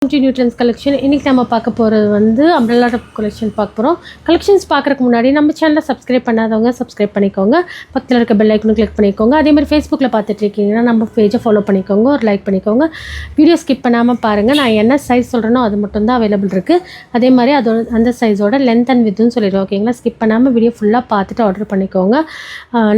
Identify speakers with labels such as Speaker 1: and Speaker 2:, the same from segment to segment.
Speaker 1: நியூட்ரன்ஸ் collection இன்றைக்கி நம்ம பார்க்க போகிறது வந்து அம்ப்ரெல்லா டாப் கலெக்ஷன் பார்க்க போகிறோம். கலெக்ஷன்ஸ் பார்க்குறதுக்கு முன்னாடி நம்ம சேனலை சப்ஸ்கிரைப் பண்ணாதவங்க சப்ஸ்கிரைப் பண்ணிக்கோங்க, பக்கத்தில் இருக்க பெல் ஐக்கனும் கிளிக் பண்ணிக்கோங்க. அதேமாதிரி ஃபேஸ்புக்கில் பார்த்துட்டு இருக்கீங்கன்னா நம்ம பேஜை ஃபாலோ பண்ணிக்கோங்க, ஒரு லைக் பண்ணிக்கோங்க. வீடியோ ஸ்கிப் பண்ணாமல் பாருங்கள். நான் என்ன சைஸ் சொல்கிறேனோ அது மட்டும்தான் அவைலபிள் இருக்குது. அதே மாதிரி அதோட அந்த சைஸோட லென்த் அண்ட் வித்துன்னு சொல்லிடுவோம். ஓகேங்களா, ஸ்கிப் பண்ணாமல் வீடியோ ஃபுல்லாக பார்த்துட்டு ஆர்டர் பண்ணிக்கோங்க.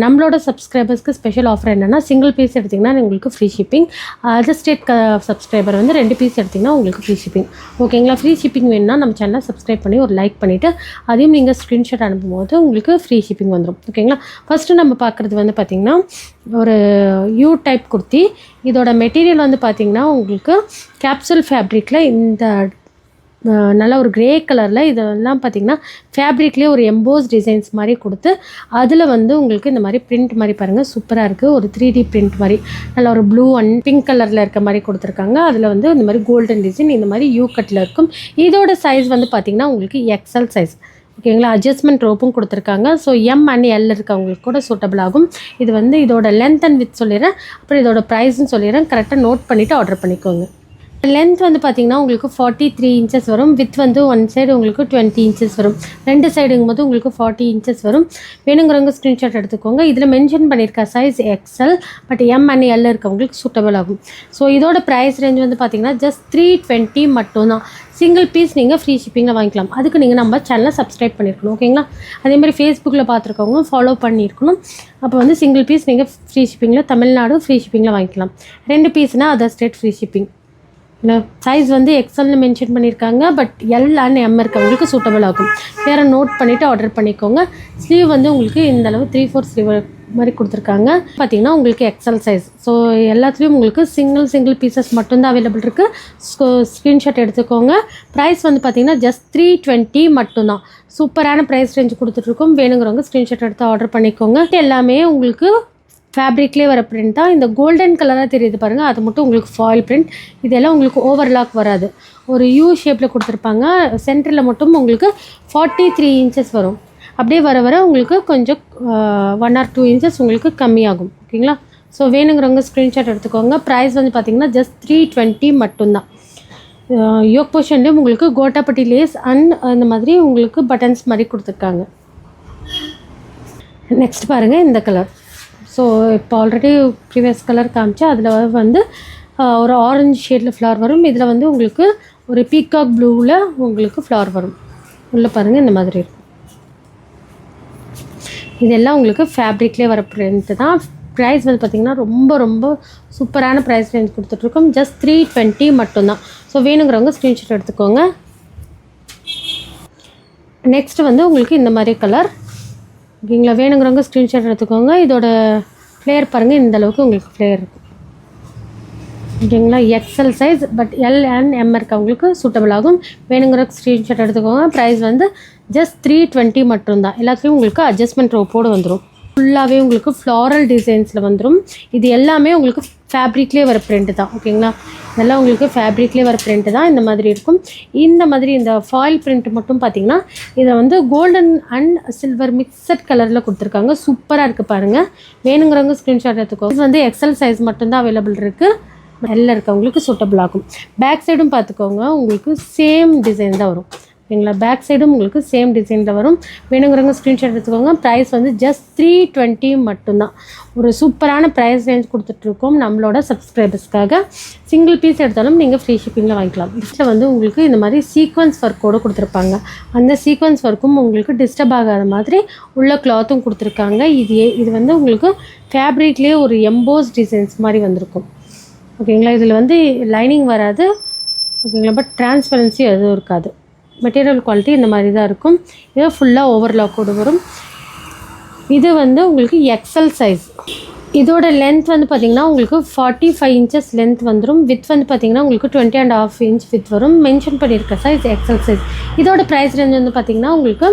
Speaker 1: நம்மளோட சப்ஸ்கிரைபர்ஸ்க்கு ஸ்பெஷல் ஆஃபர் என்னென்னா, சிங்கிள் பீஸ் எடுத்திங்கன்னா உங்களுக்கு free shipping. Other state subscriber வந்து 2 பீஸ் எடுத்திங்கன்னா உங்களுக்கு ஃப்ரீ ஷிப்பிங். ஓகேங்களா, ஃப்ரீ ஷிப்பிங் வேணும்னா நம்ம சேனலை சப்ஸ்கிரைப் பண்ணி ஒரு லைக் பண்ணிவிட்டு அதையும் நீங்கள் ஸ்க்ரீன்ஷாட் அனுப்பும்போது உங்களுக்கு ஃப்ரீ ஷிப்பிங் வந்துடும். ஓகேங்களா, ஃபஸ்ட்டு நம்ம பார்க்குறது வந்து பார்த்திங்கன்னா ஒரு யூ டைப் குர்த்தி. இதோட மெட்டீரியல் வந்து பார்த்திங்கன்னா உங்களுக்கு கேப்சூல் ஃபேப்ரிக்கில் இந்த நல்லா ஒரு க்ரே கலரில் இதெல்லாம் பார்த்திங்கன்னா ஃபேப்ரிக்லேயே ஒரு எம்போஸ் டிசைன்ஸ் மாதிரி கொடுத்து அதில் வந்து உங்களுக்கு இந்த மாதிரி பிரிண்ட் மாதிரி பாருங்கள், சூப்பராக இருக்குது. ஒரு 3D பிரிண்ட் மாதிரி நல்லா ஒரு ப்ளூ அண்ட் பிங்க் கலரில் இருக்க மாதிரி கொடுத்துருக்காங்க. அதில் வந்து இந்த மாதிரி கோல்டன் டிசைன் இந்த மாதிரி யூ கட்டில் இருக்கும். இதோட சைஸ் வந்து பார்த்திங்கன்னா உங்களுக்கு எக்ஸல் சைஸ். ஓகேங்களா, அட்ஜஸ்ட்மெண்ட் ரோப்பும் கொடுத்துருக்காங்க. ஸோ எம் அண்ட் எல் இருக்கவங்களுக்கு கூட சூட்டபிள் ஆகும். இது வந்து இதோட லென்த் அண்ட் வித் சொல்லிடுறேன், அப்புறம் இதோட ப்ரைஸ்ன்னு சொல்லிடுறேன். கரெக்டாக நோட் பண்ணிவிட்டு ஆர்டர் பண்ணிக்கோங்க. லென்த் வந்து பார்த்திங்கன்னா உங்களுக்கு 43 இன்ச்சஸ் வரும். வித் வந்து ஒன் சைடு உங்களுக்கு 20 இன்ச்சஸ் வரும். 2 சைடுங்கும் போது உங்களுக்கு 40 இன்ச்சஸ் வரும். வேணுங்கிறவங்க ஸ்க்ரீன்ஷாட் எடுத்துக்கோங்க. இதில் மென்ஷன் பண்ணியிருக்க size XL, but M and L இருக்கவங்களுக்கு சூட்டபிள் ஆகும். ஸோ இதோட ப்ரைஸ் ரேஞ்ச் வந்து பார்த்திங்கன்னா ஜஸ்ட் 320 மட்டும்தான். சிங்கிள் பீஸ் நீங்கள் ஃப்ரீ ஷிப்பிங்கில் வாங்கிக்கலாம். அதுக்கு நீங்கள் நம்ம சேனலை சப்ஸ்கிரைப் பண்ணியிருக்கணும். ஓகேங்களா, அதேமாதிரி ஃபேஸ்புக்கில் பார்த்துருக்கவங்க ஃபாலோ பண்ணியிருக்கணும். அப்போ வந்து சிங்கிள் பீஸ் நீங்கள் ஃப்ரீ ஷிப்பிங்கில் தமிழ்நாடு ஃப்ரீ ஷிப்பிங்கில் வாங்கிக்கலாம். 2 பீஸ்னால் other state free shipping. Size வந்து எக்ஸல்னு மென்ஷன் பண்ணியிருக்காங்க, பட் எல் அண்ட் எம் இருக்கவங்களுக்கு சூட்டபிள் ஆகும். வேறு நோட் பண்ணிவிட்டு ஆர்டர் பண்ணிக்கோங்க. ஸ்லீவ் வந்து உங்களுக்கு இந்தளவு 3/4 ஸ்லீவ் மாதிரி கொடுத்துருக்காங்க. பார்த்திங்கன்னா உங்களுக்கு எக்ஸல் சைஸ். ஸோ எல்லாத்துலேயும் உங்களுக்கு சிங்கிள் பீசஸ் மட்டும்தான் அவைலபிள் இருக்குது. ஸ்க்ரீன்ஷாட் எடுத்துக்கோங்க. ப்ரைஸ் வந்து பார்த்திங்கன்னா ஜஸ்ட் 320 மட்டும்தான். சூப்பரான ப்ரைஸ் ரேஞ்ச் கொடுத்துட்ருக்கோம். வேணுங்கிறவங்க ஸ்க்ரீன்ஷாட் எடுத்து ஆர்டர் பண்ணிக்கோங்க. எல்லாமே உங்களுக்கு ஃபேப்ரிக்லேயே வர பிரிண்ட் தான். இந்த கோல்டன் கலராக தெரியுது பாருங்கள், அது மட்டும் உங்களுக்கு ஃபாயில் பிரிண்ட். இதெல்லாம் உங்களுக்கு ஓவர்லாக் வராது. ஒரு யூ ஷேப்பில் கொடுத்துருப்பாங்க. சென்டரில் மட்டும் உங்களுக்கு 43 இன்ச்சஸ் வரும். அப்படியே வர வர உங்களுக்கு கொஞ்சம் 1 or 2 இன்ச்சஸ் உங்களுக்கு கம்மியாகும். ஓகேங்களா, ஸோ வேணுங்கிறவங்க ஸ்க்ரீன்ஷாட் எடுத்துக்கோங்க. ப்ரைஸ் வந்து பார்த்திங்கன்னா ஜஸ்ட் 320 மட்டும்தான். யோக் போர்ஷன்லேயும் உங்களுக்கு கோட்டாப்பட்டி லேஸ் அண்ட் அந்த மாதிரி உங்களுக்கு பட்டன்ஸ் மாதிரி கொடுத்துருக்காங்க. நெக்ஸ்ட் பாருங்கள் இந்த கலர். ஸோ இப்போ ஆல்ரெடி ப்ரீவியஸ் கலர் காமிச்சா அதில் வந்து ஒரு ஆரஞ்சு ஷேடில் ஃப்ளவர் வரும். இதில் வந்து உங்களுக்கு ஒரு பீகாக் ப்ளூவில் உங்களுக்கு ஃப்ளவர் வரும். உள்ளே பாருங்கள் இந்த மாதிரி இருக்கும். இதெல்லாம் உங்களுக்கு ஃபேப்ரிக்லேயே வர பிரிண்ட்டு தான். ப்ரைஸ் வந்து பார்த்திங்கன்னா ரொம்ப ரொம்ப சூப்பரான ப்ரைஸ் ரேஞ்ச் கொடுத்துட்ருக்கோம். ஜஸ்ட் 320 மட்டும்தான். ஸோ வேணுங்கிறவங்க ஸ்க்ரீன்ஷாட் எடுத்துக்கோங்க. நெக்ஸ்ட்டு வந்து உங்களுக்கு இந்த மாதிரி கலர். ஓகேங்களா, வேணுங்கிறவங்க ஸ்க்ரீன்ஷாட் எடுத்துக்கோங்க. இதோட ஃப்ளேயர் பாருங்கள், இந்த அளவுக்கு உங்களுக்கு ஃப்ளேயர் இருக்கும். ஓகேங்களா, XL size, but L and M இருக்கவங்களுக்கு சூட்டபிள் ஆகும். வேணுங்கிற ஸ்க்ரீன்ஷாட் எடுத்துக்கோங்க. ப்ரைஸ் வந்து ஜஸ்ட் 320 மட்டும்தான். எல்லாத்துலேயும் உங்களுக்கு அட்ஜஸ்ட்மெண்ட் ரோப்போடு வந்துடும். ஃபுல்லாகவே உங்களுக்கு ஃப்ளாரல் டிசைன்ஸில் வந்துடும். இது எல்லாமே உங்களுக்கு ஃபேப்ரிக்லேயே வர பிரிண்ட்டு தான். ஓகேங்களா, இதெல்லாம் உங்களுக்கு ஃபேப்ரிக்லேயே வர பிரிண்ட்டு தான். இந்த மாதிரி இருக்கும். இந்த மாதிரி இந்த ஃபாயில் பிரிண்ட் மட்டும் பார்த்திங்கன்னா இதை வந்து கோல்டன் அண்ட் சில்வர் மிக்சட் கலரில் கொடுத்துருக்காங்க. சூப்பராக இருக்குது பாருங்கள். வேணுங்கிறவங்க ஸ்க்ரீன்ஷாட் எடுத்துக்கோங்க. இது வந்து எக்ஸல் சைஸ் மட்டும்தான் அவைலபிள் இருக்குது. எல்லாம் இருக்கவங்களுக்கு சூட்டபிள் ஆகும். பேக் சைடும் பார்த்துக்கோங்க, உங்களுக்கு சேம் டிசைன் தான் வரும். ஓகேங்களா, பேக் சைடும் உங்களுக்கு சேம் டிசைனில் வரும். வேணுங்கிறவங்க ஸ்க்ரீன்ஷாட் எடுத்துக்கோங்க. ப்ரைஸ் வந்து ஜஸ்ட் 320 மட்டும்தான். ஒரு சூப்பரான ப்ரைஸ் ரேஞ்ச் கொடுத்துட்ருக்கோம் நம்மளோட சப்ஸ்கிரைபர்ஸ்க்காக. சிங்கிள் பீஸ் எடுத்தாலும் நீங்கள் ஃப்ரீ ஷிப்பிங்கில் வாங்கிக்கலாம். இதில் வந்து உங்களுக்கு இந்த மாதிரி சீக்வன்ஸ் ஒர்க்கோடு கொடுத்துருப்பாங்க. அந்த சீக்வன்ஸ் ஒர்க்கும் உங்களுக்கு டிஸ்டர்ப் ஆகாத மாதிரி உள்ள கிளாத்தும் கொடுத்துருக்காங்க. இது வந்து உங்களுக்கு ஃபேப்ரிக்லேயே ஒரு எம்போஸ் டிசைன்ஸ் மாதிரி வந்திருக்கும். ஓகேங்களா, இதில் வந்து லைனிங் வராது. ஓகேங்களா, பட் டிரான்ஸ்பரன்சி எதுவும் இருக்காது. மெட்டீரியல் குவாலிட்டி இந்த மாதிரி தான் இருக்கும். இது ஃபுல்லாக ஓவர்லாக்கோடு வரும். இது வந்து உங்களுக்கு எக்ஸல் சைஸ். இதோட லென்த் வந்து பார்த்திங்கன்னா உங்களுக்கு 45 இன்ச்சஸ் லென்த் வந்துடும். வித் வந்து பார்த்திங்கன்னா உங்களுக்கு 20.5 inch வித் வரும். மென்ஷன் பண்ணியிருக்க சைஸ் எக்ஸல் சைஸ். இதோட ப்ரைஸ் ரேஞ்ச் வந்து பார்த்திங்கன்னா உங்களுக்கு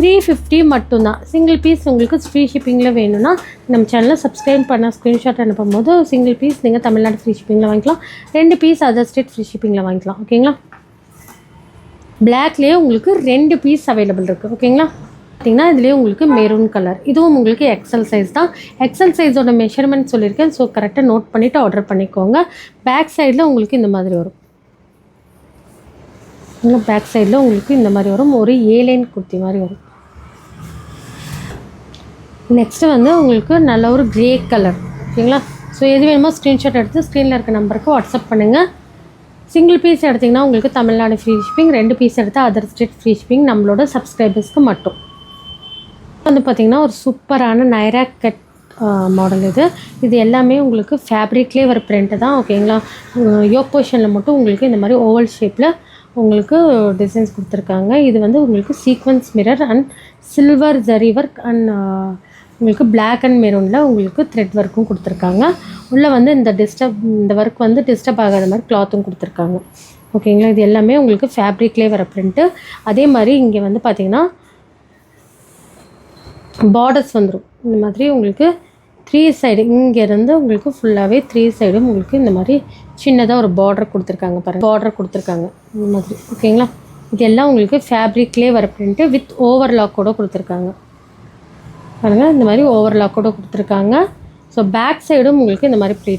Speaker 1: 350 மட்டும்தான். சிங்கிள் பீஸ் உங்களுக்கு ஃப்ரீ ஷிப்பிங்கில் வேணும்னா நம்ம சேனலை சப்ஸ்கிரைப் பண்ண ஸ்க்ரீன்ஷாட் அனுப்பும் போது சிங்கிள் பீஸ் நீங்கள் தமிழ்நாடு ஃப்ரீ ஷிப்பிங்கில் வாங்கிக்கலாம். 2 பீஸ் அதர் ஸ்டேட் ஃப்ரீ ஷிப்பிங்கில் வாங்கிக்கலாம். ஓகேங்களா, பிளாக்லேயே உங்களுக்கு 2 பீஸ் அவைலபிள் இருக்குது. ஓகேங்களா, பார்த்திங்கன்னா இதுலேயே உங்களுக்கு மெரூன் கலர். இதுவும் உங்களுக்கு எக்ஸல் சைஸ் தான். எக்ஸல் சைஸோட மெஷர்மெண்ட் சொல்லியிருக்கேன். ஸோ கரெக்டாக நோட் பண்ணிவிட்டு ஆர்டர் பண்ணிக்கோங்க. பேக் சைடில் உங்களுக்கு இந்த மாதிரி வரும். இன்னும் பேக் சைடில் உங்களுக்கு இந்த மாதிரி வரும். ஒரு ஏலைன் குர்த்தி மாதிரி வரும். நெக்ஸ்ட்டு வந்து உங்களுக்கு நல்ல ஒரு க்ரே கலர். ஓகேங்களா? ஸோ எது வேணுமோ ஸ்க்ரீன்ஷாட் எடுத்து ஸ்க்ரீனில் இருக்க நம்பருக்கு வாட்ஸ்அப் பண்ணுங்கள். சிங்கிள் பீஸ் எடுத்திங்கன்னா உங்களுக்கு தமிழ்நாடு ஃப்ரீ ஷிப்பிங், 2 பீஸ் எடுத்தால் அதர் ஸ்டேட் ஃப்ரீ ஷிப்பிங் நம்மளோட சப்ஸ்கிரைபர்ஸ்க்கு மட்டும். வந்து பார்த்திங்கன்னா ஒரு சூப்பரான நைரா கட் மாடல் இது எல்லாமே உங்களுக்கு ஃபேப்ரிக்லேயே வர பிரிண்ட்டு தான். ஓகேங்களா? யோக் பொசிஷனில் மட்டும் உங்களுக்கு இந்த மாதிரி ஓவல் ஷேப்பில் உங்களுக்கு டிசைன்ஸ் கொடுத்துருக்காங்க. இது வந்து உங்களுக்கு sequence mirror and silver zari work and உங்களுக்கு பிளாக் அண்ட் மெரூனில் உங்களுக்கு த்ரெட் ஒர்க்கும் கொடுத்துருக்காங்க. உள்ளே வந்து இந்த ஒர்க் வந்து டிஸ்டர்ப் ஆகாத மாதிரி கிளாத்தும் கொடுத்துருக்காங்க. ஓகேங்களா? இது எல்லாமே உங்களுக்கு ஃபேப்ரிக்லேயே வர பிரிண்ட்டு. அதே மாதிரி இங்கே வந்து பார்த்திங்கன்னா பார்டர்ஸ் வந்துடும். இந்த மாதிரி உங்களுக்கு 3 சைடு இங்கேருந்து உங்களுக்கு ஃபுல்லாகவே 3 சைடும் உங்களுக்கு இந்த மாதிரி சின்னதாக ஒரு பார்டர் கொடுத்துருக்காங்க. பாருங்கள், பார்டர் கொடுத்துருக்காங்க இந்த மாதிரி. ஓகேங்களா? இதெல்லாம் உங்களுக்கு ஃபேப்ரிக்லேயே வர பிரிண்ட்டு வித் ஓவர்லாக்கோடு கொடுத்துருக்காங்க. பாருங்கள், இந்த மாதிரி ஓவர்லாக்கோடு கொடுத்துருக்காங்க. ஸோ பேக் சைடும் உங்களுக்கு இந்த மாதிரி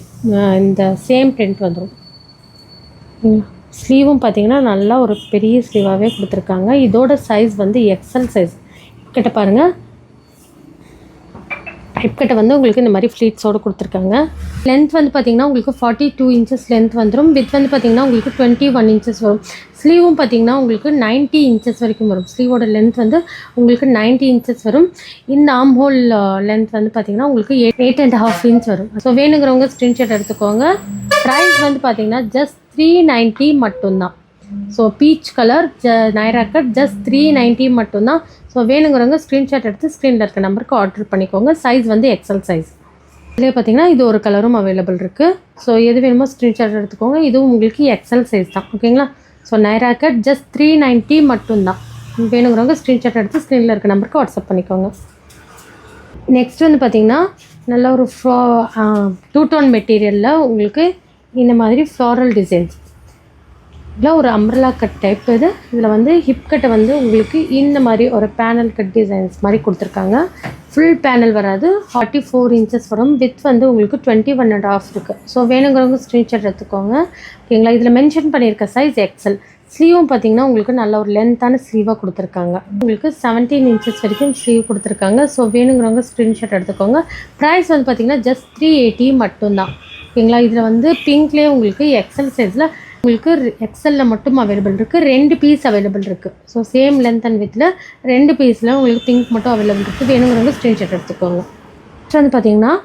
Speaker 1: இந்த சேம் பிரிண்ட் வந்துடும். ஸ்லீவும் பார்த்திங்கன்னா நல்லா ஒரு பெரிய ஸ்லீவாகவே கொடுத்துருக்காங்க. இதோட சைஸ் வந்து எக்ஸல் சைஸ். கிட்ட பாருங்கள், ஹிப்கட்டை வந்து உங்களுக்கு இந்த மாதிரி ஃப்ளீட்ஸோடு கொடுத்துருக்காங்க. லென்த் வந்து பார்த்திங்கன்னா உங்களுக்கு 42 இன்ச்சஸ் லென்த் வந்துடும். வித் வந்து பார்த்திங்கன்னா உங்களுக்கு 21 இன்ச்சஸ் வரும். ஸ்லீவும் பார்த்திங்கன்னா உங்களுக்கு 90 இன்ச்சஸ் வரைக்கும் வரும். ஸ்லீவோட லென்த் வந்து உங்களுக்கு 90 இன்ச்சஸ் வரும். இந்த ஆம் ஹோல் லென்த் வந்து பார்த்திங்கன்னா உங்களுக்கு 8.5 இன்ச் வரும். ஸோ வேணுங்கிறவங்க ஸ்க்ரீன்ஷாட் எடுத்துக்கோங்க. ப்ரைஸ் வந்து பார்த்திங்கன்னா ஜஸ்ட் 390 மட்டும்தான். So peach colour Naira cut just 390 மட்டும்தான். ஸோ வேணுங்கிறவங்க ஸ்க்ரீன்ஷாட் எடுத்து ஸ்க்ரீனில் இருக்க நம்பருக்கு ஆர்டர் பண்ணிக்கோங்க. சைஸ் வந்து எக்ஸல் சைஸ். இதுலேயே பார்த்தீங்கன்னா இது ஒரு கலரும் அவைலபிள் இருக்குது. ஸோ எது வேணுமோ ஸ்க்ரீன்ஷாட் எடுத்துக்கோங்க. இதுவும் உங்களுக்கு எக்ஸல் சைஸ் தான். ஓகேங்களா? ஸோ நைரா கட் ஜஸ்ட் 390 மட்டும்தான். வேணுங்கிறவங்க ஸ்க்ரீன்ஷாட் எடுத்து ஸ்க்ரீனில் இருக்க நம்பருக்கு வாட்ஸ்அப் பண்ணிக்கோங்க. நெக்ஸ்ட் வந்து பார்த்திங்கன்னா நல்ல ஒரு 2 டோன் மெட்டீரியலில் உங்களுக்கு இந்த மாதிரி ஃப்ளாரல் டிசைன்ஸ். இதில் ஒரு அம்ப்ரெல்லா கட் டைப் இதில் வந்து ஹிப் கட்டை வந்து உங்களுக்கு இந்த மாதிரி ஒரு பேனல் கட் டிசைன்ஸ் மாதிரி கொடுத்துருக்காங்க. ஃபுல் பேனல் வராது, 44 இன்ச்சஸ் வரும். வித் வந்து உங்களுக்கு 21.5 இருக்குது. ஸோ வேணுங்கிறவங்க ஸ்க்ரீன்ஷாட் எடுத்துக்கோங்க. ஓகேங்களா? இதில் மென்ஷன் பண்ணியிருக்க சைஸ் எக்ஸல். ஸ்லீவும் பார்த்திங்கன்னா உங்களுக்கு நல்ல ஒரு லென்த்தான ஸ்லீவாக கொடுத்துருக்காங்க. உங்களுக்கு 17 இன்ச்சஸ் வரைக்கும் ஸ்லீவ் கொடுத்துருக்காங்க. ஸோ வேணுங்கிறவங்க ஸ்க்ரீன்ஷாட் எடுத்துக்கோங்க. ப்ரைஸ் வந்து பார்த்திங்கன்னா ஜஸ்ட் 380 மட்டும்தான். ஓகேங்களா? இதில் வந்து பிங்க்லேயே உங்களுக்கு எக்ஸல் சைஸில் உங்களுக்கு எக்ஸலில் மட்டும் அவைலபிள் இருக்குது. 2 பீஸ் அவைலபிள் இருக்குது. ஸோ சேம் லென்த் அண்ட் வித்தில் 2 பீஸில் உங்களுக்கு பிங்க் மட்டும் அவைலபிள் இருக்குது. வேணுங்கிறவங்க ஸ்க்ரீன்ஷாட் எடுத்துக்கோங்க. நெக்ஸ்ட் வந்து பார்த்திங்கன்னா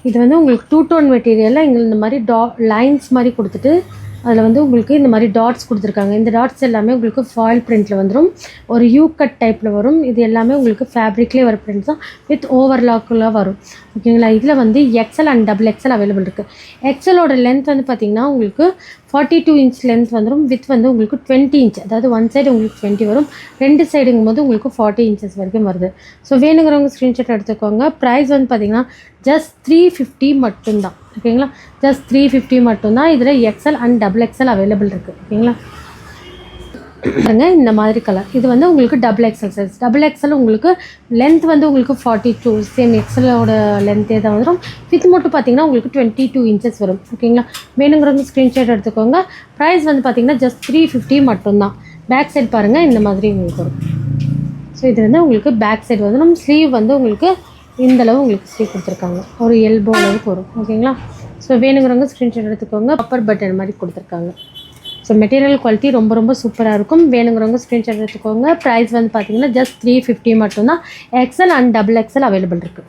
Speaker 1: இது வந்து உங்களுக்கு 2 டோன் மெட்டீரியலில் இங்கே இந்த மாதிரி லைன்ஸ் மாதிரி கொடுத்துட்டு அதில் வந்து உங்களுக்கு இந்த மாதிரி டாட்ஸ் கொடுத்துருக்காங்க. இந்த டாட்ஸ் எல்லாமே உங்களுக்கு ஃபாயில் பிரிண்ட்டில் வந்துடும். ஒரு யூ கட் டைப்பில் வரும். இது எல்லாமே உங்களுக்கு ஃபேப்ரிக்லேயே வர பிரிண்ட் தான் வித் ஓவர்லாக்கில் வரும். ஓகேங்களா? இதில் வந்து XL and double XL available இருக்குது. எக்ஸலோட லென்த் வந்து பார்த்திங்கன்னா உங்களுக்கு 42 இன்ச் லென்த் வந்துடும். வித் வந்து உங்களுக்கு 20 இன்ச், அதாவது ஒன் சைடு உங்களுக்கு 20 வரும், 2 சைடுங்கும் போது உங்களுக்கு 40 இன்ச்சஸ் வரைக்கும் வருது. ஸோ வேணுங்கிறவங்க ஸ்க்ரீன்ஷாட் எடுத்துக்கோங்க. ப்ரைஸ் வந்து பார்த்திங்கன்னா ஜஸ்ட் 350 மட்டும்தான். ஓகேங்களா? ஜஸ்ட் 350 மட்டும்தான். இதில் XL and double XL available இருக்குது. ஓகேங்களா? பாருங்க, இந்த மாதிரி கலர். இது வந்து உங்களுக்கு double XL size. Double XL உங்களுக்கு லென்த் வந்து உங்களுக்கு 42, சேம் எக்ஸலோட லென்த்தே தான் வந்துடும். வித் மட்டும் பார்த்திங்கன்னா உங்களுக்கு 22 இன்ச்சஸ் வரும். ஓகேங்களா? வேணுங்கிறவங்க ஸ்க்ரீன்ஷாட் எடுத்துக்கோங்க. ப்ரைஸ் வந்து பார்த்திங்கன்னா ஜஸ்ட் 350 மட்டும்தான். பேக் சைட் பாருங்கள், இந்த மாதிரி உங்களுக்கு வரும். ஸோ இது வந்து உங்களுக்கு பேக் சைடு வந்துடும். ஸ்லீவ் வந்து உங்களுக்கு இந்தளவு உங்களுக்கு ஸ்லீவ் கொடுத்துருக்காங்க. ஒரு எல்போ அளவுக்கு வரும். ஓகேங்களா? ஸோ வேணுங்கிறவங்க ஸ்க்ரீன்ஷாட் எடுத்துக்கோங்க. அப்பர் பட்டன் மாதிரி கொடுத்துருக்காங்க. ஸோ மெட்டீரியல் குவாலிட்டி ரொம்ப ரொம்ப சூப்பராக இருக்கும். வேணுங்கிறவங்க ஸ்க்ரீன்ஷாட் எடுத்துக்கோங்க. ப்ரைஸ் வந்து பார்த்திங்கன்னா ஜஸ்ட் 350 மட்டும்தான். XL and double XL available இருக்குது.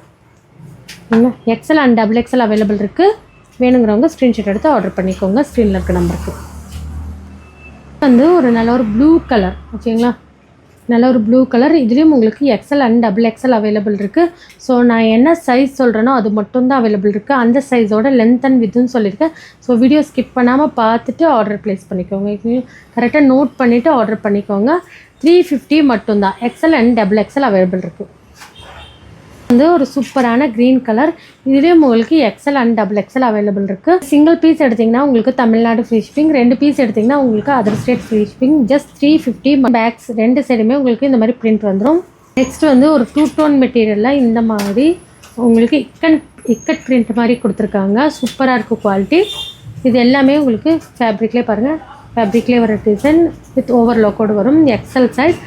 Speaker 1: XL and double XL available இருக்குது. வேணுங்கிறவங்க ஸ்க்ரீன்ஷாட் எடுத்து ஆர்டர் பண்ணிக்கோங்க. ஸ்க்ரீனில் இருக்க நம்பருக்கு. வந்து ஒரு நல்ல ஒரு ப்ளூ கலர். ஓகேங்களா? நல்ல ஒரு ப்ளூ கலர். இதுலேயும் உங்களுக்கு XL and double XL available இருக்குது. ஸோ நான் என்ன சைஸ் சொல்கிறேனோ அது மட்டும்தான் அவைலபிள் இருக்குது. அந்த சைஸோட லென்த் அண்ட் வித்துன்னு சொல்லியிருக்கேன். ஸோ வீடியோ ஸ்கிப் பண்ணாமல் பார்த்துட்டு ஆர்டர் ப்ளேஸ் பண்ணிக்கோங்க. கரெக்டாக நோட் பண்ணிவிட்டு ஆர்டர் பண்ணிக்கோங்க. 350 மட்டும்தான். XL and double XL available இருக்குது. வந்து ஒரு சூப்பரான க்ரீன் கலர். இதுலேயும் உங்களுக்கு XL and double XL available இருக்குது. சிங்கிள் பீஸ் எடுத்திங்கன்னா உங்களுக்கு தமிழ்நாடு ஃப்ரீ ஷிப்பிங், 2 பீஸ் எடுத்திங்கன்னா உங்களுக்கு other state free shipping. Just 350. Backs 2 சைடுமே உங்களுக்கு இந்த மாதிரி பிரிண்ட் வந்துடும். நெக்ஸ்ட் வந்து ஒரு 2 டோன் மெட்டீரியலில் இந்த மாதிரி உங்களுக்கு இக்கட் பிரிண்ட் மாதிரி கொடுத்துருக்காங்க. சூப்பராக இருக்குது குவாலிட்டி. இது எல்லாமே உங்களுக்கு ஃபேப்ரிக்லேயே பாருங்கள், ஃபேப்ரிக்லேயே வர டிசைன் வித் ஓவர்லாக்கோடு வரும். எக்ஸல் சைஸ்,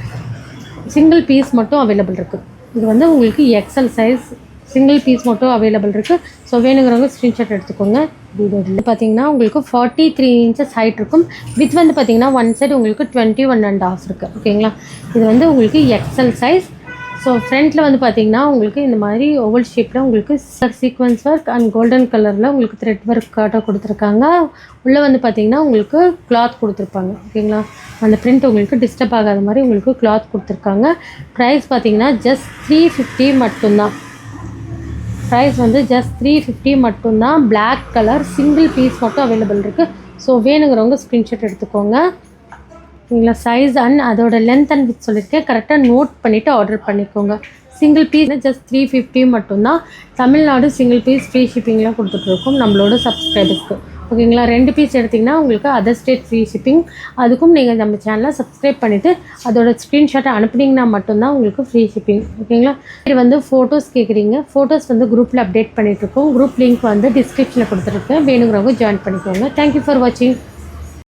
Speaker 1: சிங்கிள் பீஸ் மட்டும் அவைலபிள் இருக்குது. இது வந்து உங்களுக்கு எக்ஸல் சைஸ் சிங்கிள் பீஸ் மட்டும் அவைலபிள் இருக்குது. ஸோ வேணுங்கிறவங்க ஸ்க்ரீன்ஷாட் எடுத்துக்கோங்க. இது பார்த்தீங்கன்னா உங்களுக்கு 43 இன்ச்சஸ் ஹைட் இருக்கும். வித் வந்து பார்த்தீங்கன்னா ஒன் சைடு உங்களுக்கு 21.5 இருக்குது. ஓகேங்களா, இது வந்து உங்களுக்கு எக்ஸல் சைஸ். ஸோ ஃப்ரண்ட்டில் வந்து பார்த்தீங்கன்னா உங்களுக்கு இந்த மாதிரி ஓவல் ஷேப்பில் உங்களுக்கு சீக்வன்ஸ் ஒர்க் அண்ட் கோல்டன் கலரில் உங்களுக்கு த்ரெட் ஒர்க் காட்ட கொடுத்துருக்காங்க. உள்ளே வந்து பார்த்தீங்கன்னா உங்களுக்கு கிளாத் கொடுத்துருப்பாங்க. ஓகேங்களா, அந்த பிரிண்ட் உங்களுக்கு டிஸ்டர்ப் ஆகாத மாதிரி உங்களுக்கு கிளாத் கொடுத்துருக்காங்க. ப்ரைஸ் பார்த்தீங்கன்னா ஜஸ்ட் 350 மட்டும்தான். ப்ரைஸ் வந்து ஜஸ்ட் 350 மட்டும்தான். பிளாக் கலர் சிங்கிள் பீஸ் மட்டும் அவைலபிள் இருக்குது. ஸோ வேணுங்கிறவங்க ஸ்க்ரீன்ஷாட் எடுத்துக்கோங்க. ஓகேங்களா, சைஸ் அண்ட் அதோட லென்த் அண்ட் வித் சொல்லியிருக்கேன், கரெக்டாக நோட் பண்ணிவிட்டு ஆர்டர் பண்ணிக்கோங்க. சிங்கிள் பீஸ் ஜஸ்ட் 350 மட்டும்தான். தமிழ்நாடு சிங்கிள் பீஸ் ஃப்ரீ ஷிப்பிங்லாம் கொடுத்துட்ருக்கோம் நம்மளோட சப்ஸ்கிரைபர்ஸ்க்கு. ஓகேங்களா, 2 பீஸ் எடுத்திங்கன்னா உங்களுக்கு அதர் ஸ்டேட் ஃப்ரீ ஷிப்பிங். அதுக்கும் நீங்கள் நம்ம சேனலை சப்ஸ்கிரைப் பண்ணிவிட்டு அதோட ஸ்க்ரீன்ஷாட்டை அனுப்புனீங்கன்னா மட்டும்தான் உங்களுக்கு ஃப்ரீ ஷிப்பிங். ஓகேங்களா, இது வந்து ஃபோட்டோஸ் கேட்குறீங்க. ஃபோட்டோஸ் வந்து குரூப்பில் அப்டேட் பண்ணிகிட்ருக்கோம். குரூப் லிங்க் வந்து டிஸ்கிரிப்ஷனில் கொடுத்துருக்கேன். வேணுங்கிறவங்க ஜாயின் பண்ணிக்கோங்க. தேங்க்யூ ஃபார் வாட்சிங்.